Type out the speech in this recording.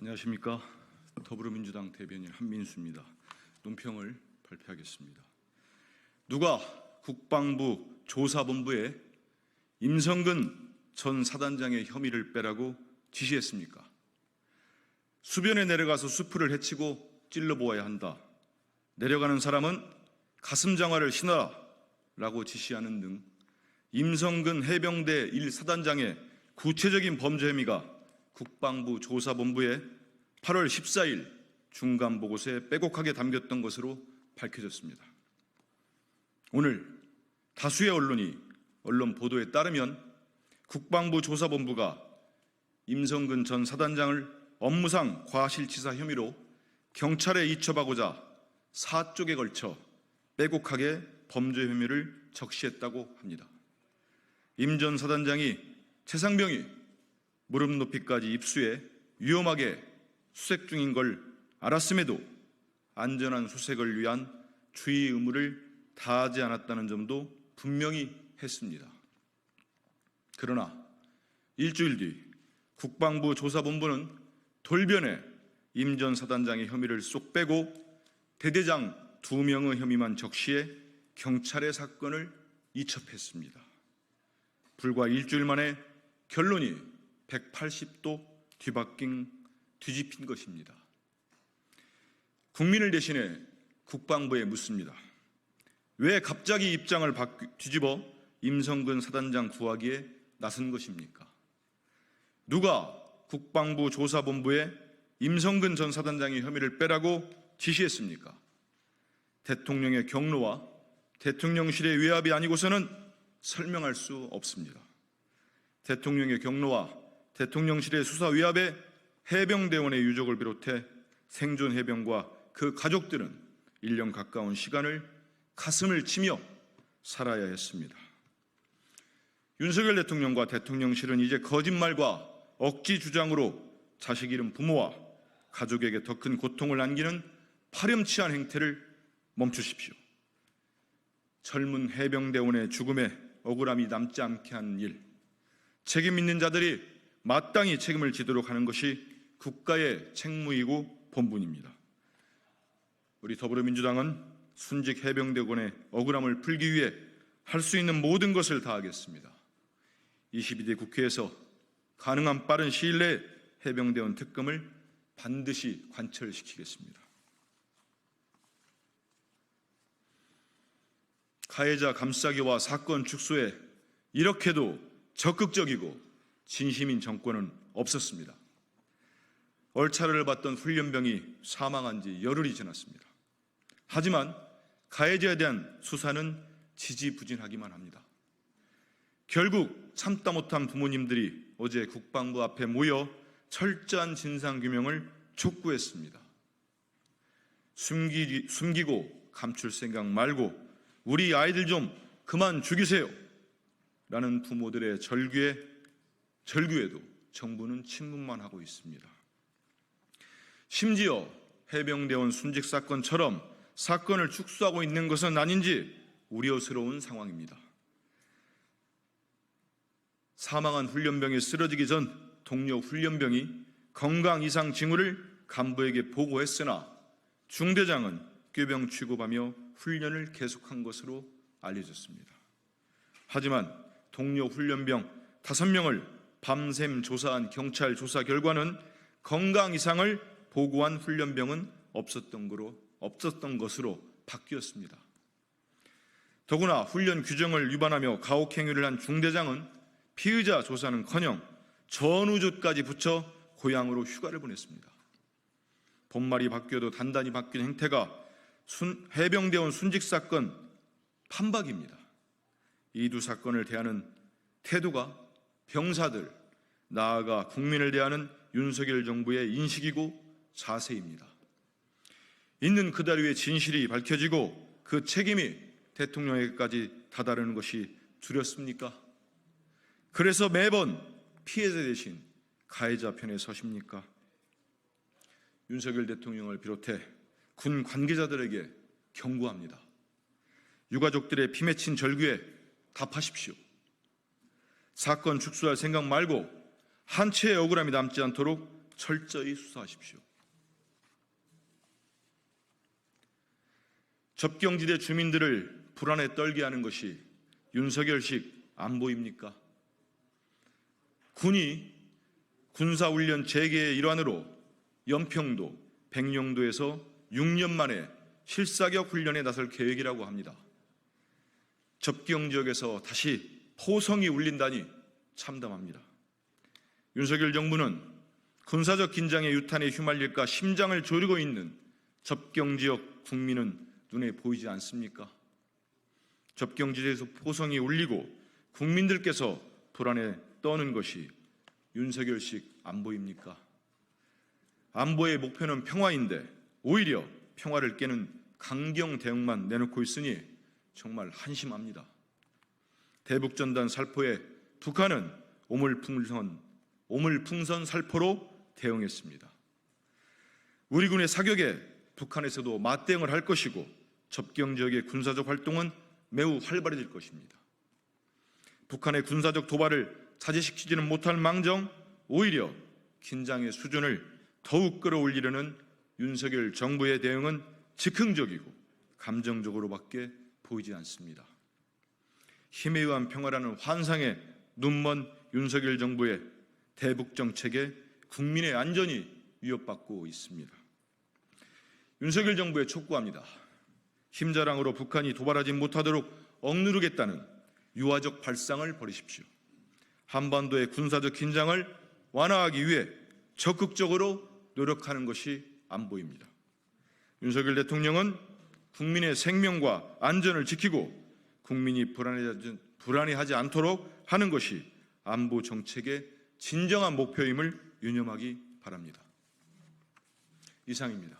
안녕하십니까. 더불어민주당 대변인 한민수입니다. 논평을 발표하겠습니다. 누가 국방부 조사본부에 임성근 전 사단장의 혐의를 빼라고 지시했습니까? 수변에 내려가서 수풀을 헤치고 찔러보아야 한다. 내려가는 사람은 가슴장화를 신어라 라고 지시하는 등 임성근 해병대 1사단장의 구체적인 범죄 혐의가 국방부 조사본부의 8월 14일 중간보고서에 빼곡하게 담겼던 것으로 밝혀졌습니다. 오늘 다수의 언론 보도에 따르면 국방부 조사본부가 임성근 전 사단장을 업무상 과실치사 혐의로 경찰에 이첩하고자 4쪽에 걸쳐 빼곡하게 범죄 혐의를 적시했다고 합니다. 임 전 사단장이 최상병이 무릎 높이까지 입수해 위험하게 수색 중인 걸 알았음에도 안전한 수색을 위한 주의 의무를 다하지 않았다는 점도 분명히 했습니다. 그러나 일주일 뒤 국방부 조사본부는 돌변에 임 전 사단장의 혐의를 쏙 빼고 대대장 2명의 혐의만 적시해 경찰에 사건을 이첩했습니다. 불과 일주일 만에 결론이 180도 뒤집힌 것입니다. 국민을 대신해 국방부에 묻습니다. 왜 갑자기 입장을 뒤집어 임성근 사단장 구하기에 나선 것입니까? 누가 국방부 조사본부에 임성근 전 사단장의 혐의를 빼라고 지시했습니까? 대통령의 경로와 대통령실의 외압이 아니고서는 설명할 수 없습니다. 대통령의 경로와 대통령실의 수사 위압에 해병대원의 유족을 비롯해 생존 해병과 그 가족들은 1년 가까운 시간을 가슴을 치며 살아야 했습니다. 윤석열 대통령과 대통령실은 이제 거짓말과 억지 주장으로 자식 잃은 부모와 가족에게 더 큰 고통을 안기는 파렴치한 행태를 멈추십시오. 젊은 해병대원의 죽음에 억울함이 남지 않게 하는 일, 책임 있는 자들이 마땅히 책임을 지도록 하는 것이 국가의 책무이고 본분입니다. 우리 더불어민주당은 순직 해병대원의 억울함을 풀기 위해 할 수 있는 모든 것을 다하겠습니다. 22대 국회에서 가능한 빠른 시일 내에 해병대원 특검을 반드시 관철시키겠습니다. 가해자 감싸기와 사건 축소에 이렇게도 적극적이고 진심인 정권은 없었습니다. 얼차려를 받던 훈련병이 사망한 지 열흘이 지났습니다. 하지만 가해자에 대한 수사는 지지부진하기만 합니다. 결국 참다 못한 부모님들이 어제 국방부 앞에 모여 철저한 진상규명을 촉구했습니다. 숨기고 감출 생각 말고 우리 아이들 좀 그만 죽이세요 라는 부모들의 절규에도 정부는 침묵만 하고 있습니다. 심지어 해병대원 순직 사건처럼 사건을 축소하고 있는 것은 아닌지 우려스러운 상황입니다. 사망한 훈련병이 쓰러지기 전 동료 훈련병이 건강 이상 징후를 간부에게 보고했으나 중대장은 꾀병 취급하며 훈련을 계속한 것으로 알려졌습니다. 하지만 동료 훈련병 5명을 밤샘 조사한 경찰 조사 결과는 건강 이상을 보고한 훈련병은 없었던 것으로 바뀌었습니다. 더구나 훈련 규정을 위반하며 가혹행위를 한 중대장은 피의자 조사는커녕 전우조까지 붙여 고향으로 휴가를 보냈습니다. 본말이 바뀌어도 단단히 바뀐 행태가 해병대원 순직 사건 판박입니다. 이 두 사건을 대하는 태도가 병사들, 나아가 국민을 대하는 윤석열 정부의 인식이고 자세입니다. 있는 그대로 의 진실이 밝혀지고 그 책임이 대통령에게까지 다다르는 것이 두렵습니까? 그래서 매번 피해자 대신 가해자 편에 서십니까? 윤석열 대통령을 비롯해 군 관계자들에게 경고합니다. 유가족들의 피 맺힌 절규에 답하십시오. 사건 축소할 생각 말고 한 채의 억울함이 남지 않도록 철저히 수사하십시오. 접경지대 주민들을 불안에 떨게 하는 것이 윤석열식 안보입니까? 군이 군사훈련 재개의 일환으로 연평도, 백령도에서 6년 만에 실사격 훈련에 나설 계획이라고 합니다. 접경지역에서 다시 포성이 울린다니 참담합니다. 윤석열 정부는 군사적 긴장의 유탄에 휘말릴까 심장을 졸이고 있는 접경지역 국민은 눈에 보이지 않습니까? 접경지대에서 포성이 울리고 국민들께서 불안에 떠는 것이 윤석열식 안보입니까? 안보의 목표는 평화인데 오히려 평화를 깨는 강경 대응만 내놓고 있으니 정말 한심합니다. 대북전단 살포에 북한은 오물풍선 살포로 대응했습니다. 우리 군의 사격에 북한에서도 맞대응을 할 것이고 접경지역의 군사적 활동은 매우 활발해질 것입니다. 북한의 군사적 도발을 자제시키지는 못할 망정 오히려 긴장의 수준을 더욱 끌어올리려는 윤석열 정부의 대응은 즉흥적이고 감정적으로밖에 보이지 않습니다. 힘에 의한 평화라는 환상에 눈먼 윤석열 정부의 대북 정책에 국민의 안전이 위협받고 있습니다. 윤석열 정부에 촉구합니다. 힘자랑으로 북한이 도발하지 못하도록 억누르겠다는 유화적 발상을 버리십시오. 한반도의 군사적 긴장을 완화하기 위해 적극적으로 노력하는 것이 안보입니다. 윤석열 대통령은 국민의 생명과 안전을 지키고 국민이 불안해하지 않도록 하는 것이 안보 정책의 진정한 목표임을 유념하기 바랍니다. 이상입니다.